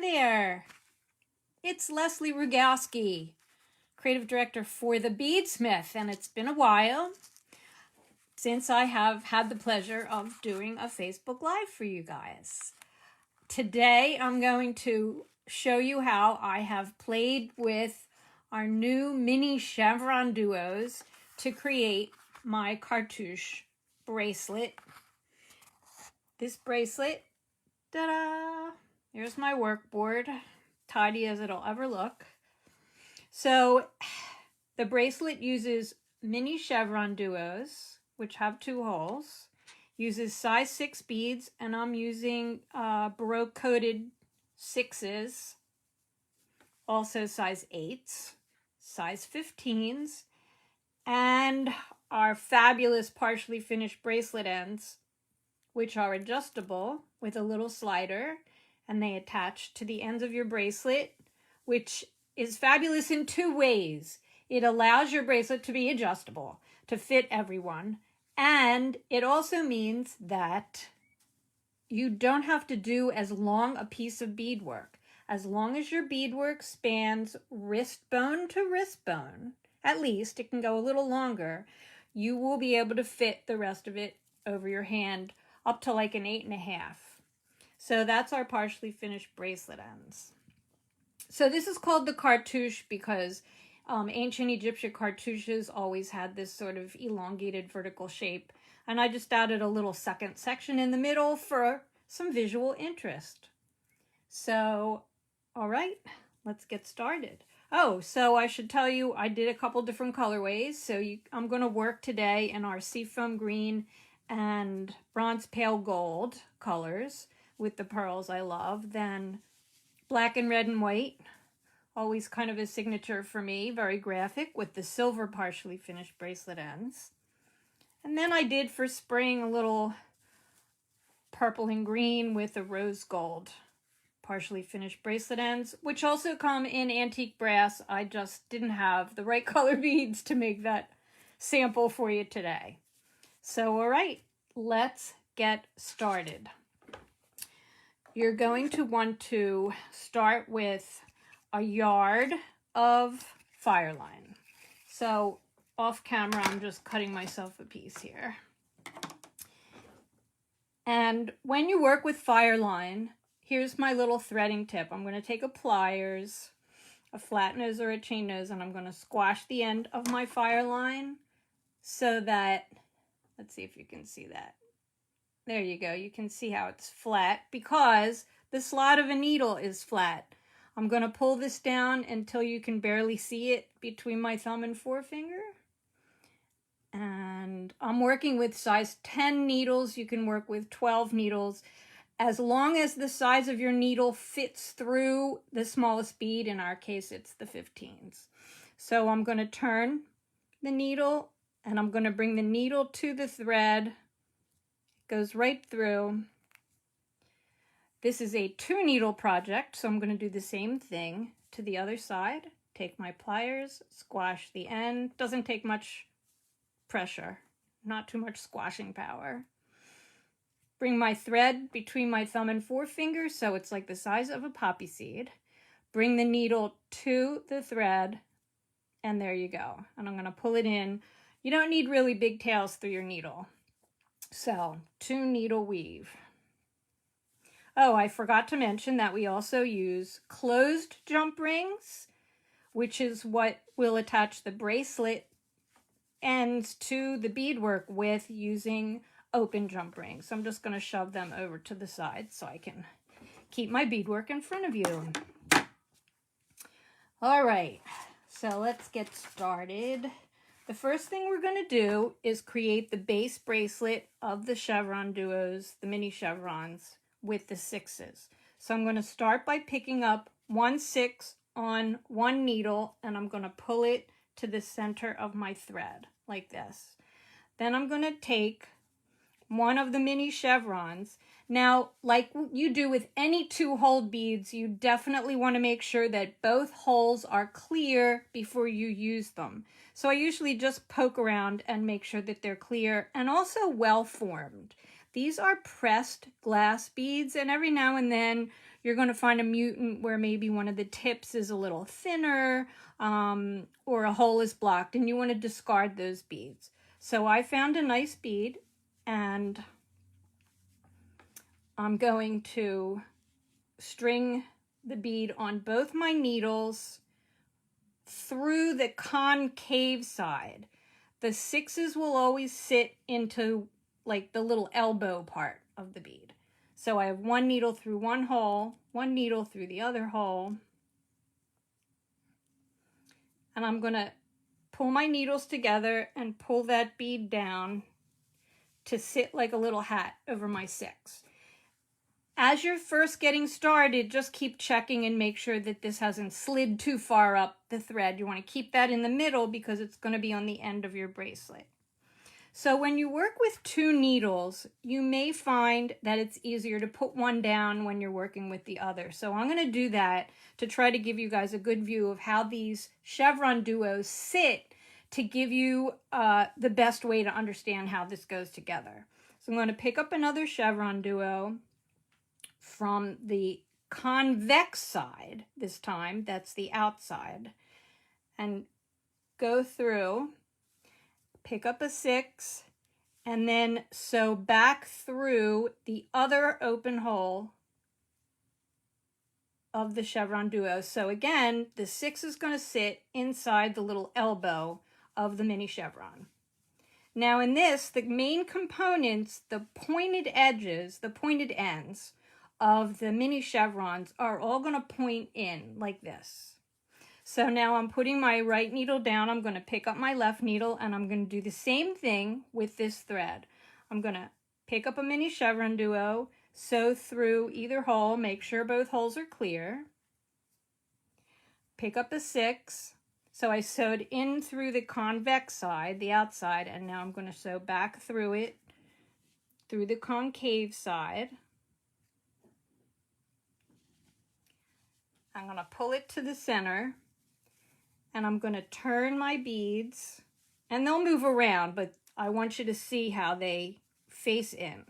there, it's Leslie Rogalski, creative director for the BEADSMITH, and it's been a while since I have had the pleasure of doing a Facebook Live for you guys. Today I'm going to show you how I have played with our new mini chevron duos to create my cartouche bracelet. This bracelet, ta-da! Here's my workboard, tidy as it'll ever look. So the bracelet uses mini chevron duos, which have 2 holes, uses size 6 beads, and I'm using Baroque coated 6s, also size 8s, size 15s, and our fabulous partially finished bracelet ends, which are adjustable with a little slider, and they attach to the ends of your bracelet, which is fabulous in 2 ways. It allows your bracelet to be adjustable, to fit everyone, and it also means that you don't have to do as long a piece of beadwork. As long as your beadwork spans wrist bone to wrist bone, at least, it can go a little longer, you will be able to fit the rest of it over your hand up to like an 8.5. So that's our partially finished bracelet ends. So this is called the cartouche because ancient Egyptian cartouches always had this sort of elongated vertical shape. And I just added a little second section in the middle for some visual interest. So, all right, let's get started. Oh, so I should tell you, I did a couple different colorways. So I'm going to work today in our seafoam green and bronze pale gold colors with the pearls I love. Then black and red and white, always kind of a signature for me, very graphic, with the silver partially finished bracelet ends. And then I did for spring a little purple and green with a rose gold partially finished bracelet ends, which also come in antique brass. I just didn't have the right color beads to make that sample for you today. So, all right, let's get started. You're going to want to start with a yard of fireline. So off camera, I'm just cutting myself a piece here. And when you work with fireline, here's my little threading tip. I'm going to take a pliers, a flat nose or a chain nose, and I'm going to squash the end of my fireline so that, let's see if you can see that. There you go. You can see how it's flat because the slot of a needle is flat. I'm going to pull this down until you can barely see it between my thumb and forefinger. And I'm working with size 10 needles. You can work with 12 needles as long as the size of your needle fits through the smallest bead. In our case, it's the 15s. So I'm going to turn the needle and I'm going to bring the needle to the thread. Goes right through. This is a 2 needle project, so I'm going to do the same thing to the other side. Take my pliers, squash the end. Doesn't take much pressure, not too much squashing power. Bring my thread between my thumb and forefinger so it's like the size of a poppy seed. Bring the needle to the thread, and there you go. And I'm going to pull it in. You don't need really big tails through your needle. So, 2 needle weave. Oh, I forgot to mention that we also use closed jump rings, which is what we'll attach the bracelet ends to the beadwork with using open jump rings. So I'm just going to shove them over to the side so I can keep my beadwork in front of you. All right, so let's get started. The first thing we're going to do is create the base bracelet of the chevron duos, the mini chevrons, with the 6s. So I'm going to start by picking up 1 6 on 1 needle, and I'm going to pull it to the center of my thread, like this. Then I'm going to take one of the mini chevrons. Now, like you do with any 2-hole beads, you definitely want to make sure that both holes are clear before you use them. So I usually just poke around and make sure that they're clear and also well formed. These are pressed glass beads, and every now and then you're going to find a mutant where maybe one of the tips is a little thinner, or a hole is blocked, and you want to discard those beads. So I found a nice bead, and I'm going to string the bead on both my needles through the concave side. The 6s will always sit into like the little elbow part of the bead. So I have one needle through one hole, one needle through the other hole, and I'm going to pull my needles together and pull that bead down to sit like a little hat over my 6. As you're first getting started, just keep checking and make sure that this hasn't slid too far up the thread. You want to keep that in the middle because it's going to be on the end of your bracelet. So when you work with 2 needles, you may find that it's easier to put one down when you're working with the other. So I'm going to do that to try to give you guys a good view of how these chevron duos sit to give you the best way to understand how this goes together. So I'm going to pick up another chevron duo from the convex side this time, that's the outside, and go through, pick up a 6, and then sew back through the other open hole of the chevron duo. So again, the 6 is going to sit inside the little elbow of the mini chevron. Now in this, the main components, the pointed edges, the pointed ends of the mini chevrons are all going to point in like this. So now I'm putting my right needle down, I'm going to pick up my left needle, and I'm going to do the same thing with this thread. I'm going to pick up a mini chevron duo, sew through either hole, make sure both holes are clear, pick up a 6, so I sewed in through the convex side, the outside, and now I'm going to sew back through it, through the concave side. I'm going to pull it to the center, and I'm going to turn my beads, and they'll move around, but I want you to see how they face in.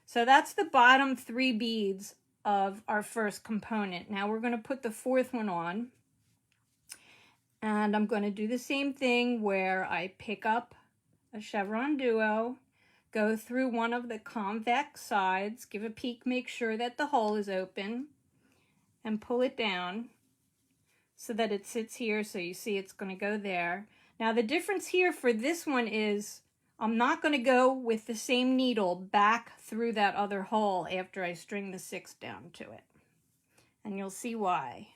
So that's the bottom 3 beads of our first component. Now we're going to put the 4th one on, and I'm going to do the same thing where I pick up a chevron duo, go through one of the convex sides, give a peek, make sure that the hole is open, and pull it down so that it sits here, so you see it's going to go there. Now the difference here for this one is I'm not going to go with the same needle back through that other hole after I string the 6 down to it. And you'll see why.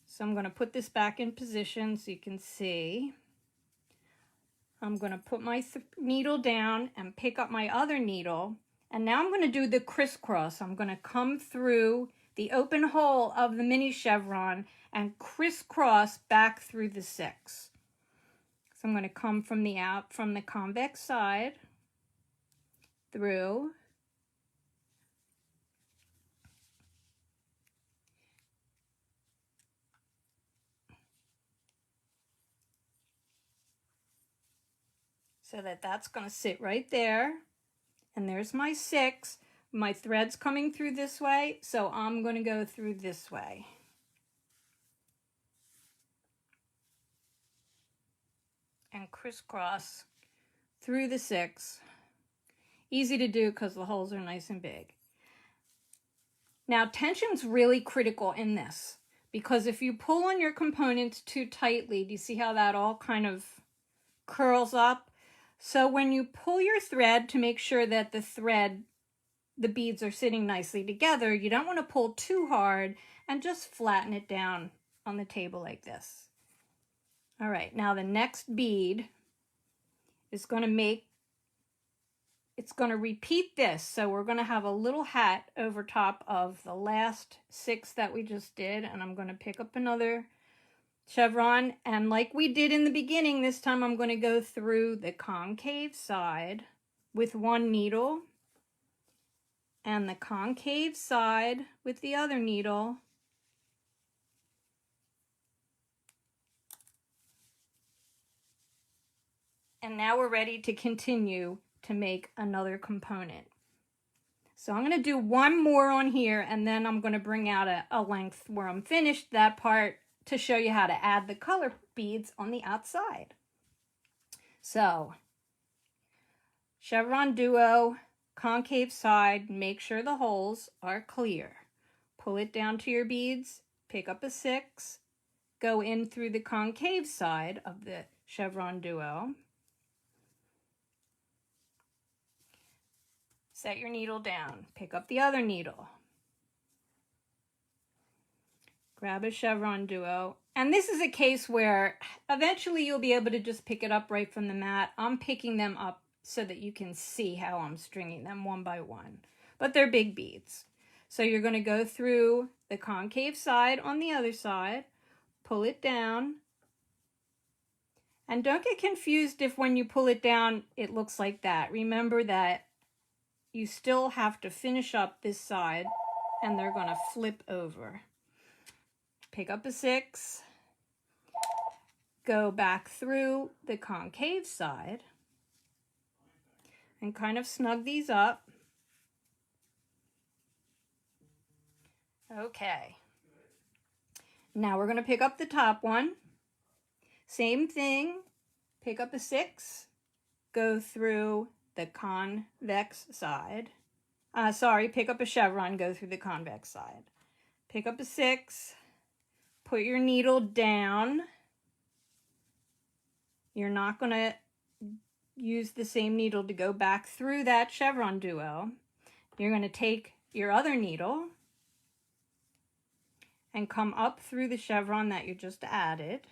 So I'm going to put this back in position so you can see. I'm going to put my needle down and pick up my other needle. And now I'm going to do the crisscross. I'm going to come through the open hole of the mini chevron and crisscross back through the 6. So I'm going to come from the convex side through, so that's going to sit right there. And there's my 6. My thread's coming through this way, so I'm going to go through this way. And crisscross through the 6. Easy to do because the holes are nice and big. Now tension's really critical in this, because if you pull on your components too tightly, do you see how that all kind of curls up? So when you pull your thread to make sure that the beads are sitting nicely together, you don't want to pull too hard, and just flatten it down on the table like this. All right, now the next bead is going to repeat this. So we're going to have a little hat over top of the last 6 that we just did, and I'm going to pick up another chevron, and like we did in the beginning, this time I'm going to go through the concave side with one needle, and the concave side with the other needle, and now we're ready to continue to make another component. So I'm going to do one more on here, and then I'm going to bring out a length where I'm finished that part to show you how to add the color beads on the outside. So, chevron duo, concave side, make sure the holes are clear. Pull it down to your beads, pick up a 6, go in through the concave side of the chevron duo. Set your needle down, pick up the other needle. Grab a chevron duo. And this is a case where eventually you'll be able to just pick it up right from the mat. I'm picking them up so that you can see how I'm stringing them one by one. But they're big beads. So you're going to go through the concave side on the other side, pull it down. And don't get confused if when you pull it down, it looks like that. Remember that you still have to finish up this side and they're going to flip over. Pick up a 6, go back through the concave side and kind of snug these up. Okay. Now we're going to pick up the top one. Same thing, pick up a 6, go through the convex side. Pick up a chevron, go through the convex side. Pick up a 6, put your needle down. You're not going to use the same needle to go back through that chevron duo. You're going to take your other needle and come up through the chevron that you just added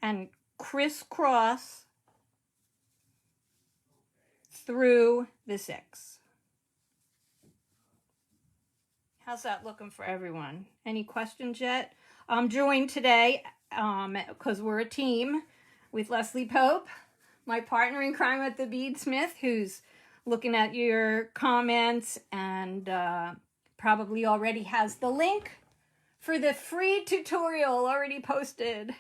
and crisscross through the 6. How's that looking for everyone? Any questions yet? I'm joined today because we're a team with Leslie Pope, my partner in crime at the BEADSMITH, who's looking at your comments and probably already has the link for the free tutorial already posted.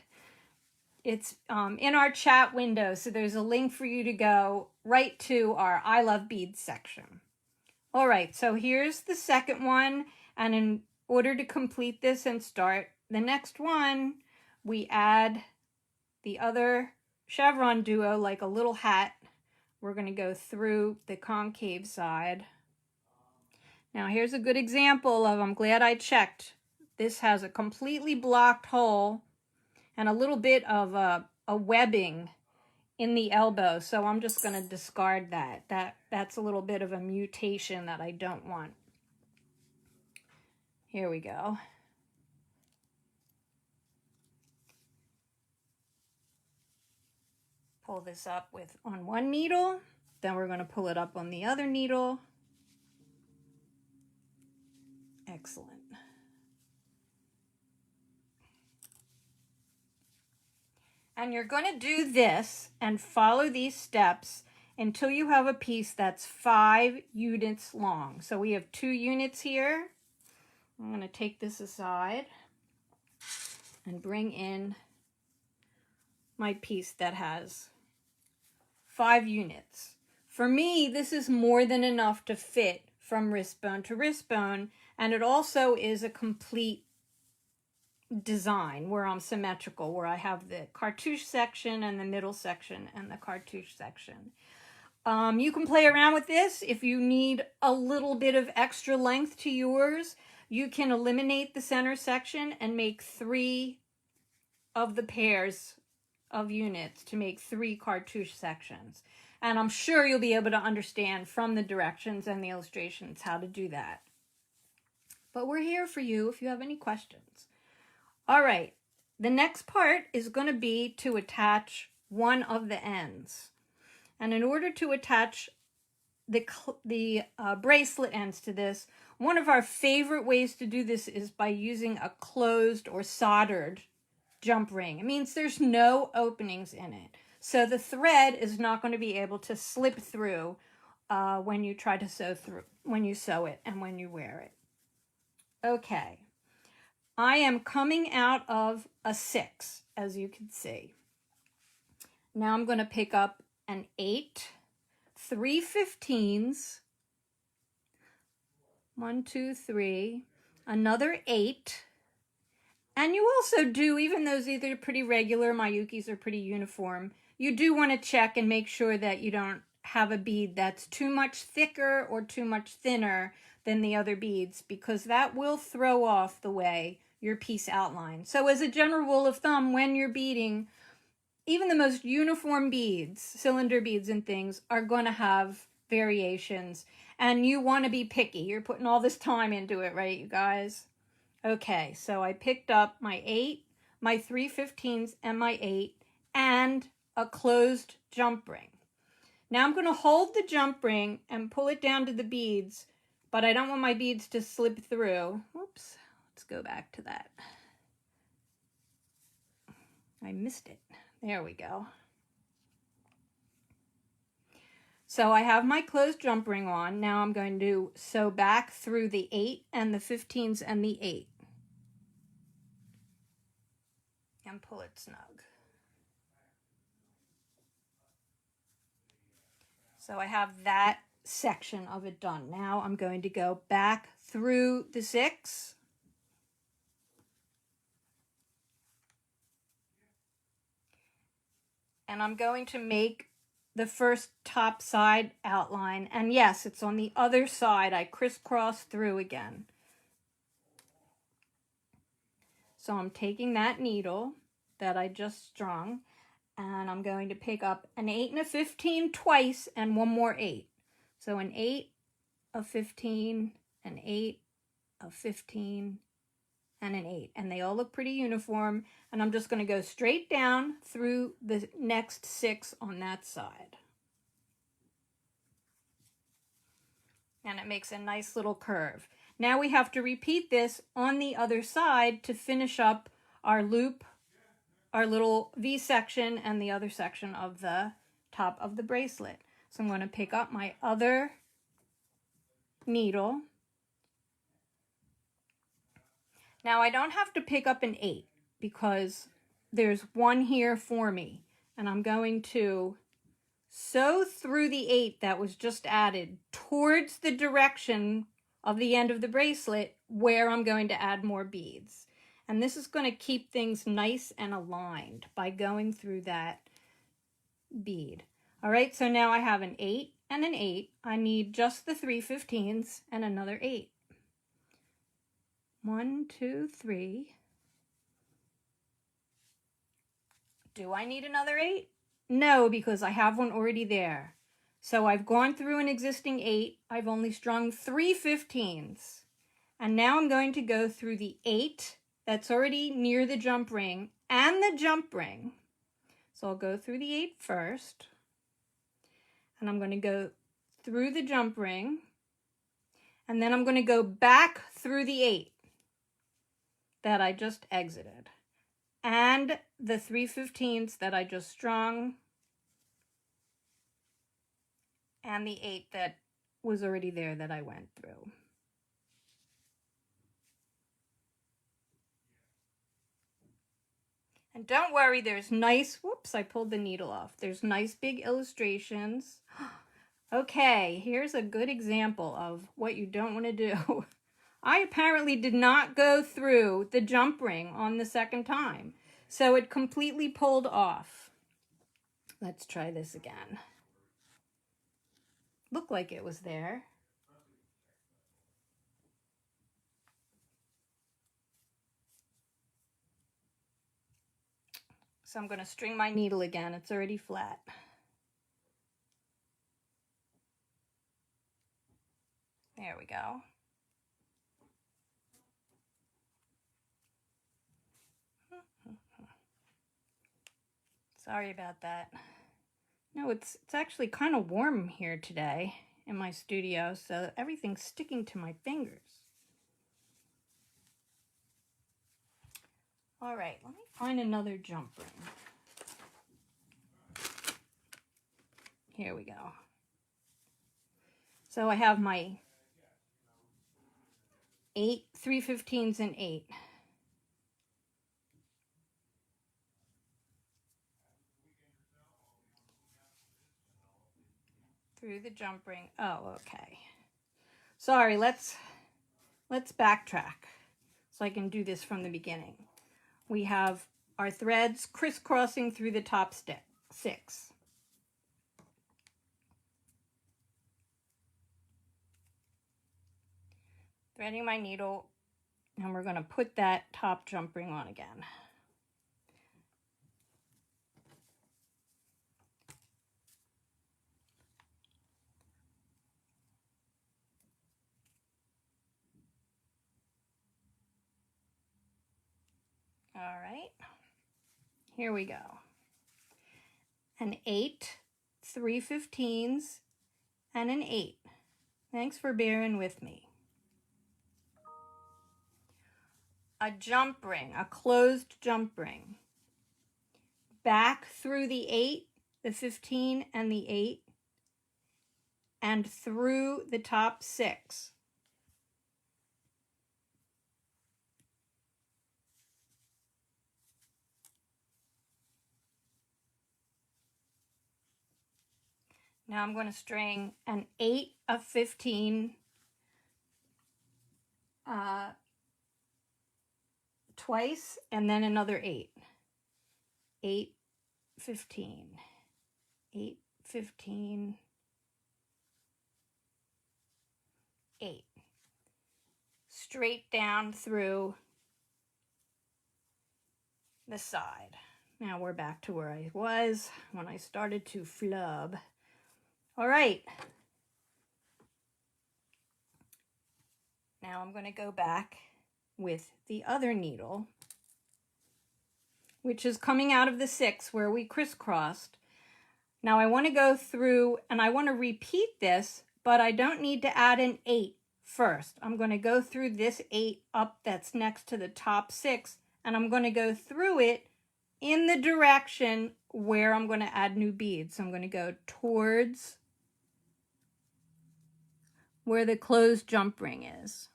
It's in our chat window, so there's a link for you to go right to our I Love Beads section. All right, so here's the second one, and in order to complete this and start the next one, we add the other chevron duo like a little hat. We're going to go through the concave side. Now here's a good example of, I'm glad I checked. This has a completely blocked hole and a little bit of a webbing in the elbow, so I'm just going to discard that. That's a little bit of a mutation that I don't want. Here we go. Pull this up on one needle, then we're going to pull it up on the other needle. Excellent. And you're going to do this and follow these steps until you have a piece that's 5 units long. So we have 2 units here. I'm going to take this aside and bring in my piece that has 5 units. For me, this is more than enough to fit from wrist bone to wrist bone, and it also is a complete design where I'm symmetrical, where I have the cartouche section and the middle section and the cartouche section. You can play around with this. If you need a little bit of extra length to yours, you can eliminate the center section and make 3 of the pairs of units to make 3 cartouche sections. And I'm sure you'll be able to understand from the directions and the illustrations how to do that. But we're here for you if you have any questions. All right, the next part is going to be to attach one of the ends. And in order to attach the bracelet ends to this, one of our favorite ways to do this is by using a closed or soldered jump ring. It means there's no openings in it. So the thread is not going to be able to slip through when you try to sew it and when you wear it. Okay. I am coming out of a 6, as you can see. Now I'm going to pick up an 8, 3 15s, 1, 2, 3, another 8, and you also do, even though these are pretty regular, my Yukis are pretty uniform, you do want to check and make sure that you don't have a bead that's too much thicker or too much thinner than the other beads, because that will throw off the way your piece outlines. So as a general rule of thumb, when you're beading, even the most uniform beads, cylinder beads and things, are going to have variations. And you want to be picky. You're putting all this time into it, right, you guys? Okay, so I picked up my 8, my 3 15s, and my 8, and a closed jump ring. Now I'm going to hold the jump ring and pull it down to the beads, but I don't want my beads to slip through. Whoops, let's go back to that. I missed it. There we go. So I have my closed jump ring on. Now I'm going to sew back through the 8 and the 15s and the 8. And pull it snug. So I have that section of it done. Now I'm going to go back through the 6. And I'm going to make the first top side outline. And yes, it's on the other side. I crisscross through again. So I'm taking that needle that I just strung, and I'm going to pick up an 8 and a 15 twice and one more 8. So an 8, a 15, an 8, a 15, and an 8. And they all look pretty uniform. And I'm just going to go straight down through the next 6 on that side. And it makes a nice little curve. Now we have to repeat this on the other side to finish up our loop, our little V section, and the other section of the top of the bracelet. So I'm going to pick up my other needle. Now I don't have to pick up an 8 because there's one here for me. And I'm going to sew through the 8 that was just added towards the direction of the end of the bracelet where I'm going to add more beads. And this is going to keep things nice and aligned by going through that bead. All right, so now I have an 8 and an 8. I need just the 3 15s and another 8. 1, 2, 3. Do I need another 8? No, because I have one already there. So I've gone through an existing 8. I've only strung 3 15s. And now I'm going to go through the 8 that's already near the jump ring and the jump ring. So I'll go through the 8 first. And I'm going to go through the jump ring. And then I'm going to go back through the 8 that I just exited. And the 3 15s that I just strung. And the 8 that was already there that I went through. And don't worry, there's nice, whoops, I pulled the needle off. There's nice big illustrations. Okay, here's a good example of what you don't want to do. I apparently did not go through the jump ring on the second time, so it completely pulled off. Let's try this again. Looked like it was there. So I'm going to string my needle again. It's already flat. There we go. Sorry about that. No, it's actually kind of warm here today in my studio, so everything's sticking to my fingers. All right, let me find another jump ring. Here we go. So I have my 8, 3 15s, and 8. through the jump ring. Oh, okay. Sorry, let's backtrack so I can do this from the beginning. We have our threads crisscrossing through the top 6. Threading my needle, and we're going to put that top jump ring on again. All right, here we go. An 8, 3/15s, and an 8. Thanks for bearing with me. A jump ring, a closed jump ring. Back through the 8, the 15, and the 8, and through the top 6. Now I'm going to string an 8 of 15 twice, and then another 8. 8, 15, 8, 15, 8. Straight down through the side. Now we're back to where I was when I started to flub. All right. Now I'm going to go back with the other needle, which is coming out of the 6 where we crisscrossed. Now I want to go through and I want to repeat this, but I don't need to add an 8 first. I'm going to go through this 8 up that's next to the top 6, and I'm going to go through it in the direction where I'm going to add new beads. So I'm going to go towards where the closed jump ring is.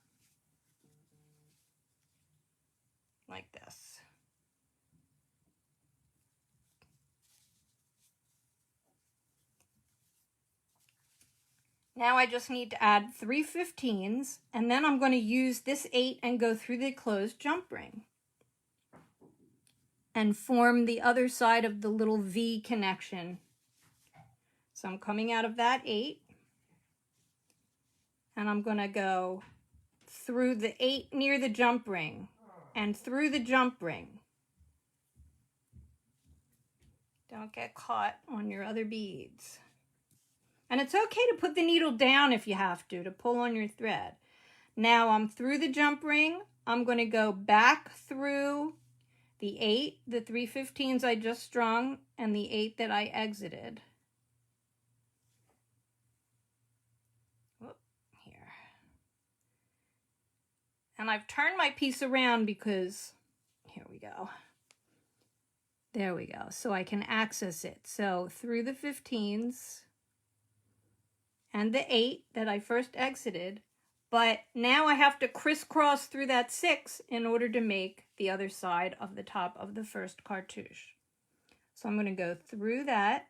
Like this. Now I just need to add 3/15s, and then I'm going to use this 8 and go through the closed jump ring and form the other side of the little V connection. So I'm coming out of that 8, and I'm going to go through the 8 near the jump ring and through the jump ring. Don't get caught on your other beads. And it's okay to put the needle down if you have to pull on your thread. Now I'm through the jump ring. I'm going to go back through the 8, the 3/15s I just strung, and the 8 that I exited. Whoop, here. And I've turned my piece around because, here we go. There we go. So I can access it. So through the 15s and the 8 that I first exited, but now I have to crisscross through that 6 in order to make the other side of the top of the first cartouche. So I'm going to go through that.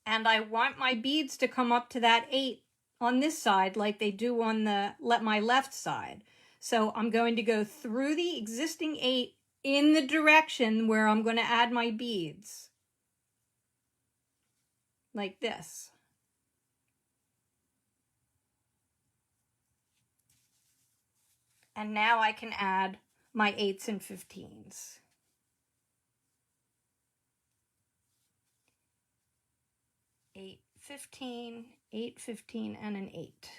And I want my beads to come up to that 8 on this side like they do on my left side. So I'm going to go through the existing 8 in the direction where I'm going to add my beads. Like this. And now I can add my 8s and 15s. Eight, 15, 8, 15, and an 8.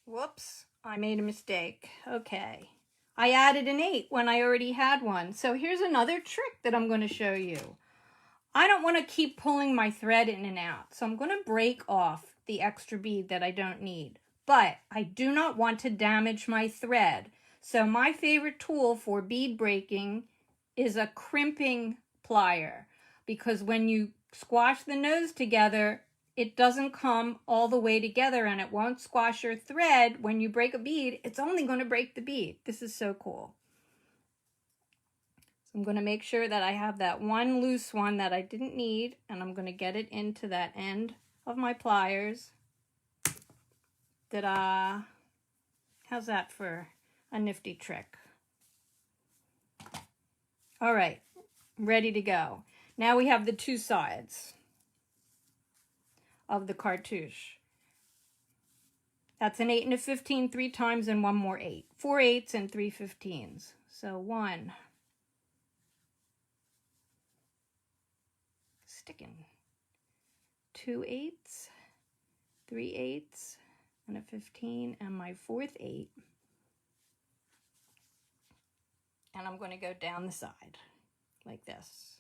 Whoops, I made a mistake. Okay. I added an 8 when I already had one. So here's another trick that I'm going to show you. I don't want to keep pulling my thread in and out. So I'm going to break off the extra bead that I don't need. But I do not want to damage my thread. So my favorite tool for bead breaking is a crimping plier. Because when you squash the nose together, it doesn't come all the way together and it won't squash your thread. When you break a bead, it's only going to break the bead. This is so cool. So I'm going to make sure that I have that one loose one that I didn't need, and I'm going to get it into that end of my pliers. Ta-da! How's that for a nifty trick? All right, ready to go. Now we have the two sides of the cartouche. That's an 8 and a 15 3 times and one more 8. 4 8s and 3 15s. So 1, sticking, 2 8s, 3 8s, and a 15, and my 4th 8. And I'm going to go down the side like this.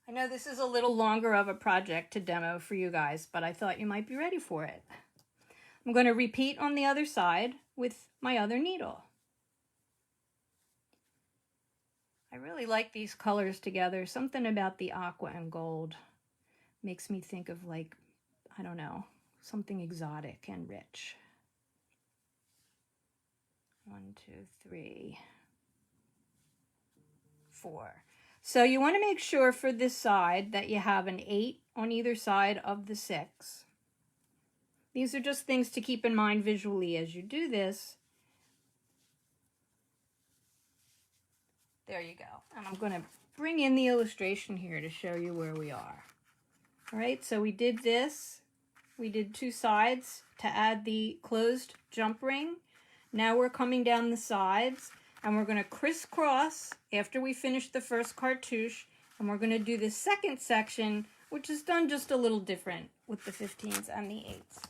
I know this is a little longer of a project to demo for you guys, but I thought you might be ready for it. I'm going to repeat on the other side with my other needle. I really like these colors together. Something about the aqua and gold makes me think of, like, I don't know, something exotic and rich. 1, 2, 3, 4. So you want to make sure for this side that you have an 8 on either side of the 6. These are just things to keep in mind visually as you do this. There you go. And I'm going to bring in the illustration here to show you where we are. All right, so we did this. We did 2 sides to add the closed jump ring. Now we're coming down the sides, and we're going to crisscross after we finish the first cartouche, and we're going to do the second section, which is done just a little different with the 15s and the 8s.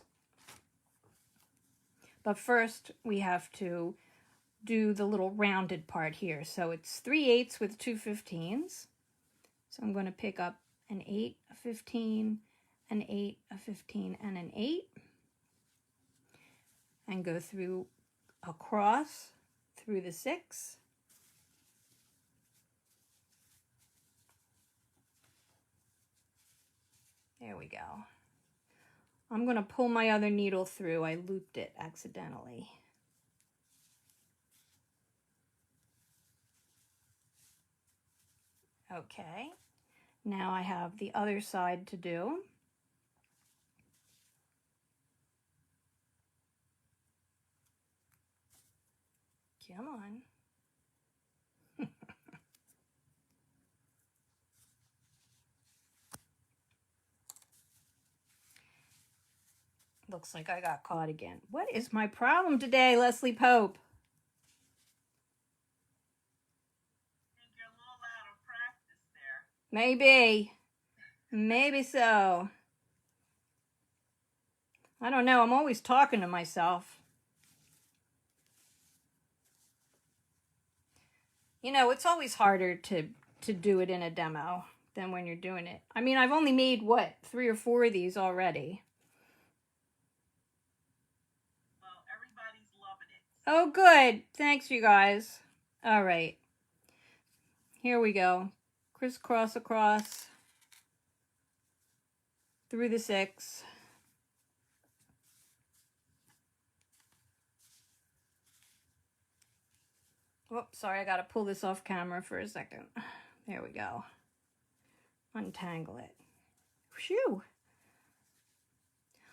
But first, we have to do the little rounded part here. So it's 3 8s with 2 15s. So I'm going to pick up an 8, a 15, an 8, a 15, and an 8. And go through across through the 6. There we go. I'm going to pull my other needle through. I looped it accidentally. Okay, now I have the other side to do. Come on. Looks like I got caught again. What is my problem today, Leslie Pope? I think you're a little out of practice there. Maybe. Maybe so. I don't know. I'm always talking to myself. You know, it's always harder to do it in a demo than when you're doing it. I mean, I've only made, what, 3 or 4 of these already. Well, everybody's loving it. Oh, good. Thanks, you guys. All right. Here we go. Crisscross across through the 6. Whoops, sorry, I got to pull this off camera for a second. There we go. Untangle it. Phew.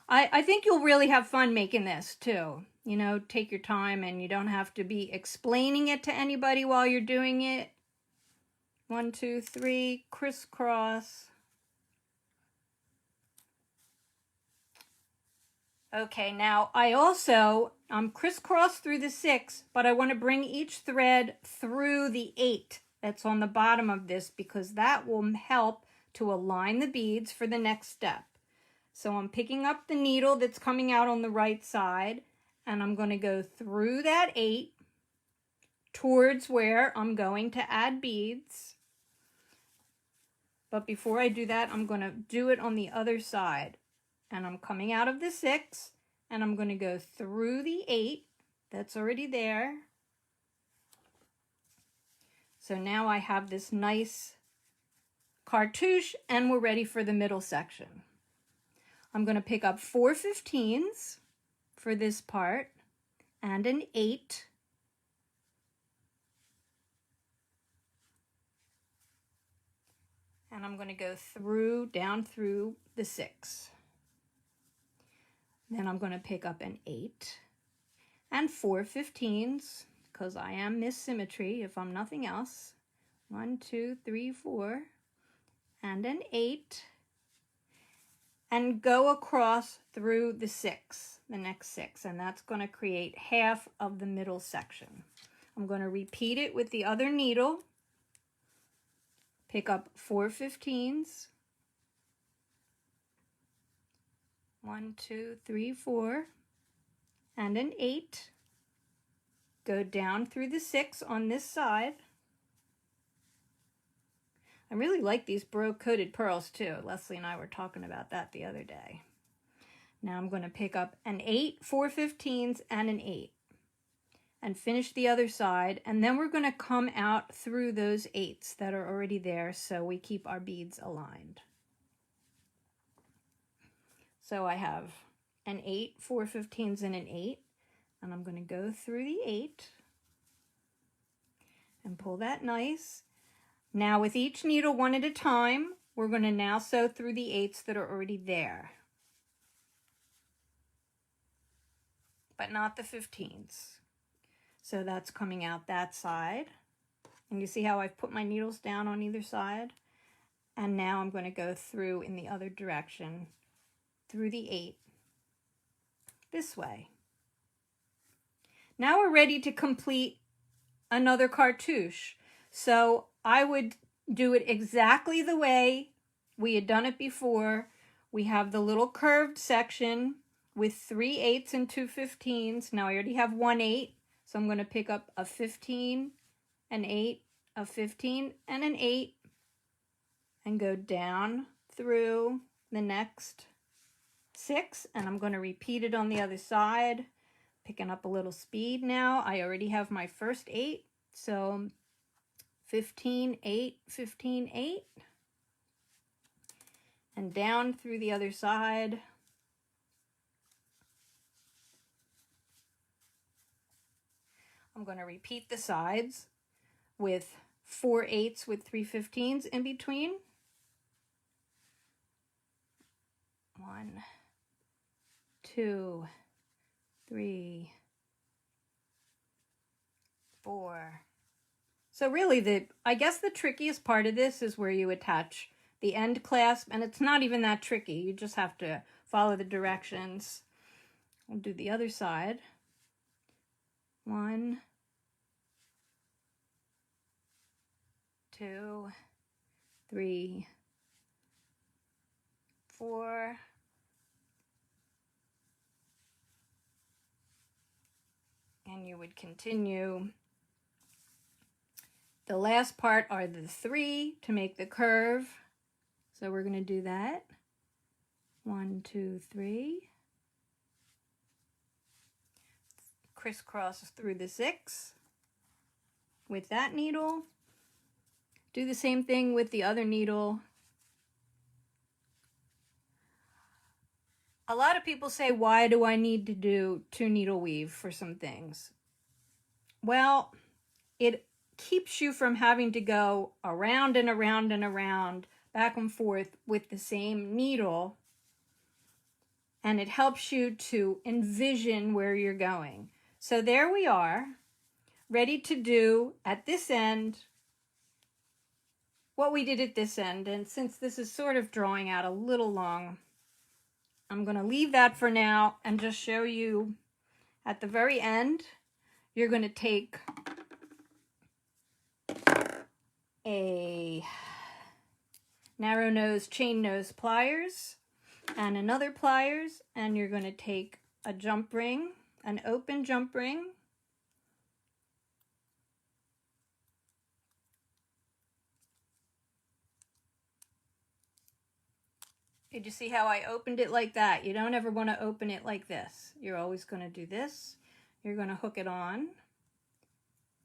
I think you'll really have fun making this too. You know, take your time and you don't have to be explaining it to anybody while you're doing it. 1, 2, 3, crisscross. Okay, now I'm crisscross through the 6, but I want to bring each thread through the 8 that's on the bottom of this, because that will help to align the beads for the next step. So I'm picking up the needle that's coming out on the right side, and I'm going to go through that 8 towards where I'm going to add beads. But before I do that, I'm going to do it on the other side. And I'm coming out of the 6, and I'm going to go through the 8 that's already there. So now I have this nice cartouche, and we're ready for the middle section. I'm going to pick up 4 15s for this part and an 8. And I'm going to go down through the 6. Then I'm going to pick up an 8 and 4 15s, because I am Miss Symmetry if I'm nothing else. 1, 2, 3, 4, and an 8, and go across through the 6, the next 6, and that's going to create half of the middle section. I'm going to repeat it with the other needle. Pick up 4 15s. 1, 2, 3, 4, and an 8. Go down through the 6 on this side. I really like these bro-coated pearls too. Leslie and I were talking about that the other day. Now I'm going to pick up an 8, 4 15s, and an 8. And finish the other side. And then we're going to come out through those 8s that are already there so we keep our beads aligned. So I have an 8, 4 15s, and an 8. And I'm going to go through the 8 and pull that nice. Now with each needle one at a time, we're going to now sew through the 8s that are already there, but not the 15s. So that's coming out that side. And you see how I've put my needles down on either side? And now I'm going to go through in the other direction through the 8 this way. Now we're ready to complete another cartouche. So I would do it exactly the way we had done it before. We have the little curved section with 3 8s and 2 15s. Now I already have 1 8, so I'm going to pick up a 15, an 8, a 15, and an 8, and go down through the next 6, and I'm going to repeat it on the other side, picking up a little speed now. I already have my first 8, so 15, 8, 15, 8, and down through the other side. I'm going to repeat the sides with 4 8s with 3 15s in between. 1, 2, 3, 4. So really, I guess the trickiest part of this is where you attach the end clasp, and it's not even that tricky. You just have to follow the directions. I'll do the other side. 1, 2, 3, 4. And you would continue. The last part are the 3 to make the curve. So we're going to do that. 1, 2, 3. Crisscross through the 6 with that needle. Do the same thing with the other needle. A lot of people say, why do I need to do 2 needle weave for some things? Well, it keeps you from having to go around and around and around, back and forth with the same needle. And it helps you to envision where you're going. So there we are, ready to do at this end what we did at this end. And since this is sort of drawing out a little long, I'm going to leave that for now and just show you at the very end. You're going to take a narrow nose chain nose pliers and another pliers, and you're going to take a jump ring, an open jump ring, did you see how I opened it like that? You don't ever want to open it like this. You're always going to do this. You're going to hook it on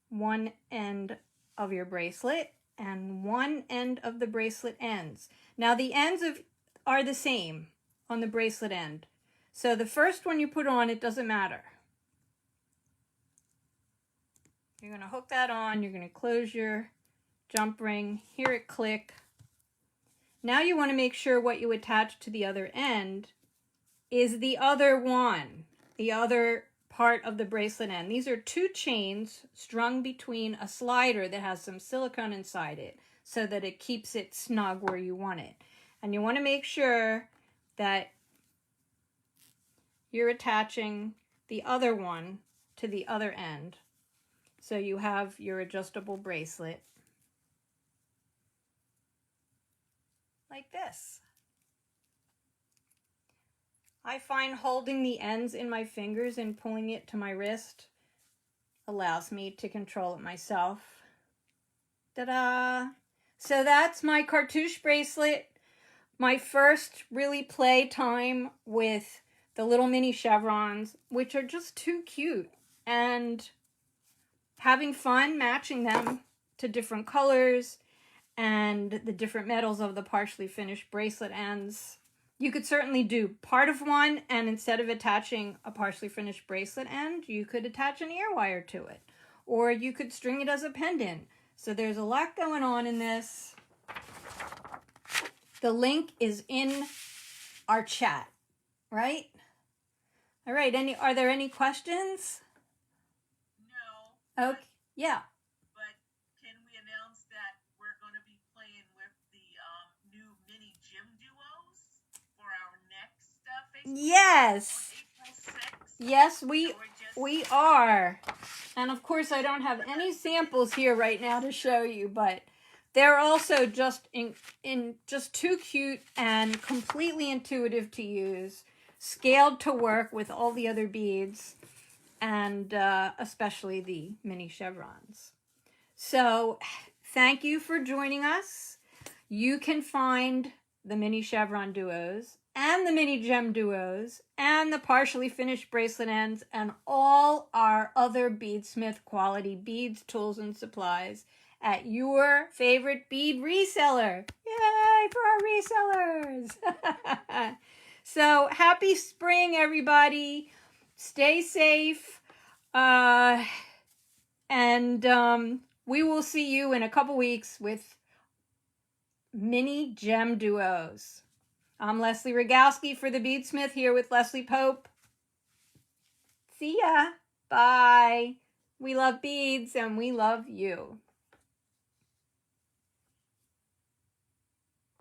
one end of your bracelet, and one end of the bracelet ends. Now the ends are the same on the bracelet end. So the first one you put on, it doesn't matter. You're going to hook that on. You're going to close your jump ring. Hear it click. Now you want to make sure what you attach to the other end is the other one, the other part of the bracelet end. These are two chains strung between a slider that has some silicone inside it so that it keeps it snug where you want it. And you want to make sure that you're attaching the other one to the other end. So you have your adjustable bracelet like this. I find holding the ends in my fingers and pulling it to my wrist allows me to control it myself. Ta-da! So that's my cartouche bracelet. My first really play time with the little mini chevrons, which are just too cute. And having fun matching them to different colors and the different metals of the partially finished bracelet ends. You could certainly do part of one, and instead of attaching a partially finished bracelet end, you could attach an ear wire to it. Or you could string it as a pendant. So there's a lot going on in this. The link is in our chat, right? All right, are there any questions? No. Okay, yeah. But can we announce that we're going to be playing with the new mini gym duos for our next Facebook? Yes. On April 6th? Yes, So we are. And of course, I don't have any samples here right now to show you, but they're also just just too cute and completely intuitive to use, scaled to work with all the other beads, and especially the mini chevrons. So thank you for joining us. You can find the mini chevron duos and the mini gem duos and the partially finished bracelet ends and all our other BEADSMITH quality beads, tools, and supplies at your favorite bead reseller. Yay for our resellers! So happy spring, everybody. Stay safe. And we will see you in a couple weeks with mini gem duos. I'm Leslie Rogalski for the BEADSMITH, here with Leslie Pope. See ya. Bye. We love beads and we love you.